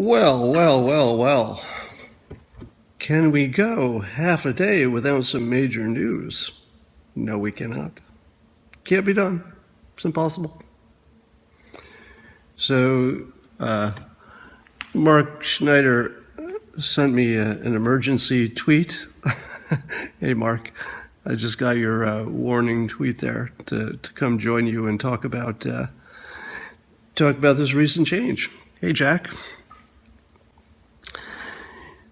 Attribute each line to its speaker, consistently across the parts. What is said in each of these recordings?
Speaker 1: Well, well, well, well. Can we go half a day without some major news? No, we cannot. Can't be done. It's impossible. So, Mark Schneider sent me an emergency tweet. Hey, Mark, I just got your warning tweet there to come join you and talk about this recent change. Hey, Jack.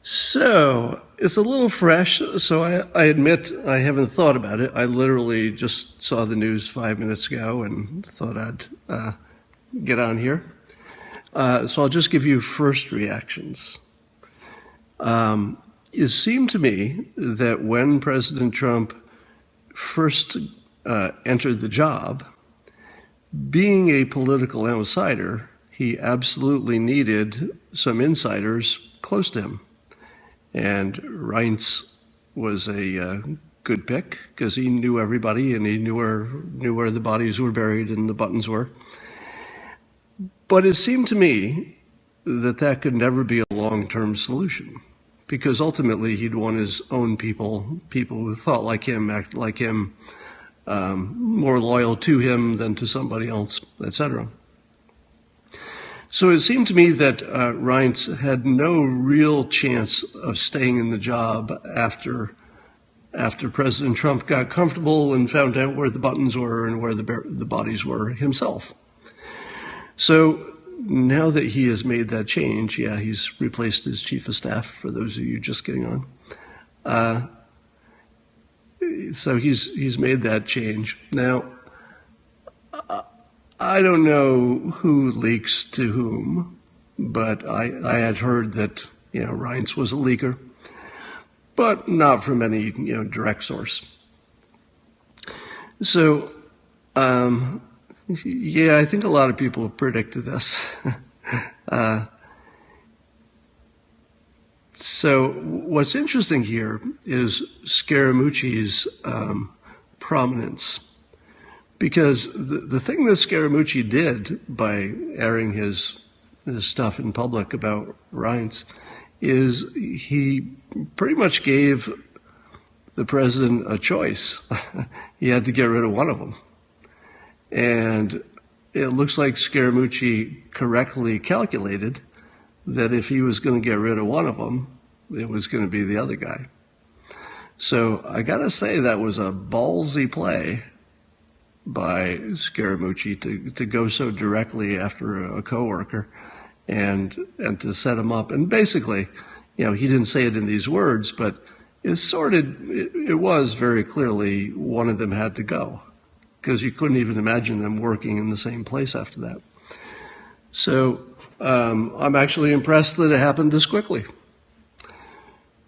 Speaker 1: So it's a little fresh. So I admit I haven't thought about it. I literally just saw the news 5 minutes ago and thought I'd get on here. So I'll just give you first reactions. It seemed to me that when President Trump first entered the job, being a political outsider, he absolutely needed some insiders close to him. And Reince was a good pick because he knew everybody and he knew where the bodies were buried and the buttons were. But it seemed to me that could never be a long-term solution because ultimately he'd want his own people who thought like him, acted like him, more loyal to him than to somebody else, etc. So it seemed to me that Reince had no real chance of staying in the job after President Trump got comfortable and found out where the buttons were and where the bodies were himself. So now that he has made that change, yeah, he's replaced his chief of staff, for those of you just getting on. So he's made that change. Now, I don't know who leaks to whom, but I had heard that, Reince was a leaker, but not from any, direct source. So, yeah, I think a lot of people have predicted this. So what's interesting here is Scaramucci's prominence. Because the thing that Scaramucci did by airing his stuff in public about Reince is he pretty much gave the president a choice. He had to get rid of one of them. And it looks like Scaramucci correctly calculated that if he was going to get rid of one of them, it was going to be the other guy. So I got to say that was a ballsy play by Scaramucci to go so directly after a coworker and to set him up. And basically, he didn't say it in these words, but it was very clearly one of them had to go because you couldn't even imagine them working in the same place after that. So I'm actually impressed that it happened this quickly.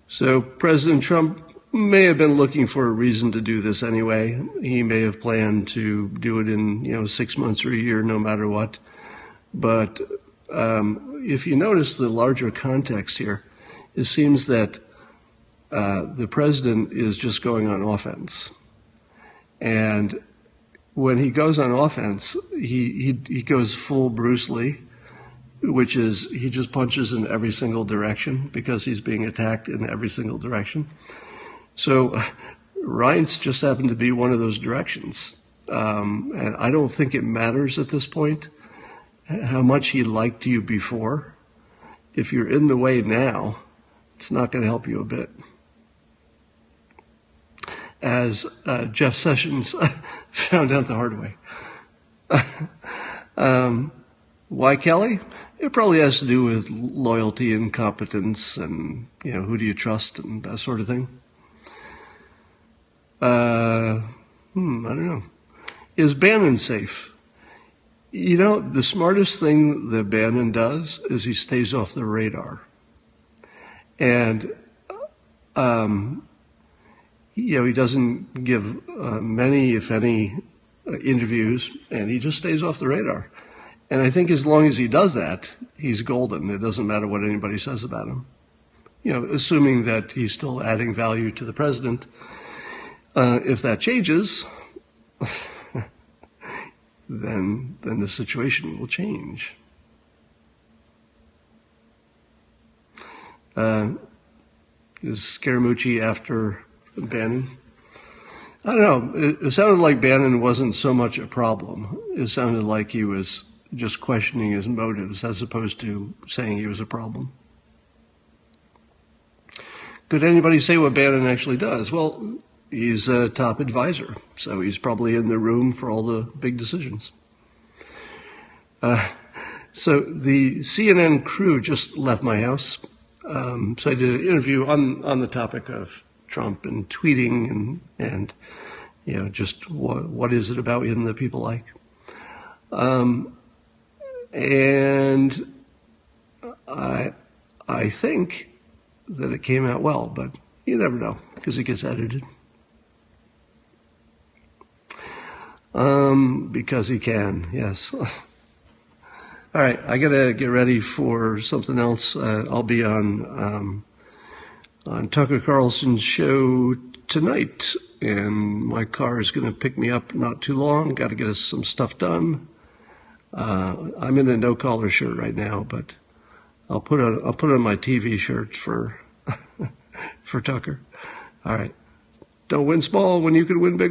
Speaker 1: So President Trump may have been looking for a reason to do this anyway. He may have planned to do it in 6 months or a year, no matter what. But if you notice the larger context here, it seems that the president is just going on offense. And when he goes on offense, he goes full Bruce Lee, which is he just punches in every single direction because he's being attacked in every single direction. So Reince just happened to be one of those directions. And I don't think it matters at this point how much he liked you before. If you're in the way now, it's not going to help you a bit. As Jeff Sessions found out the hard way. Why Kelly? It probably has to do with loyalty and competence and, who do you trust and that sort of thing. I don't know. Is Bannon safe? The smartest thing that Bannon does is he stays off the radar. And, he doesn't give many, if any, interviews, and he just stays off the radar. And I think as long as he does that, he's golden. It doesn't matter what anybody says about him. Assuming that he's still adding value to the president. If that changes, then the situation will change. Is Scaramucci after Bannon? I don't know. It sounded like Bannon wasn't so much a problem. It sounded like he was just questioning his motives as opposed to saying he was a problem. Could anybody say what Bannon actually does? Well, he's a top advisor, so he's probably in the room for all the big decisions. So the CNN crew just left my house. So I did an interview on the topic of Trump and tweeting and just what is it about him that people like. And I think that it came out well, but you never know because it gets edited. Because he can, yes. All right, I gotta get ready for something else. I'll be on Tucker Carlson's show tonight, and my car is gonna pick me up not too long. Got to get us some stuff done. I'm in a no-collar shirt right now, but I'll put on my TV shirt for for Tucker. All right, don't win small when you can win big.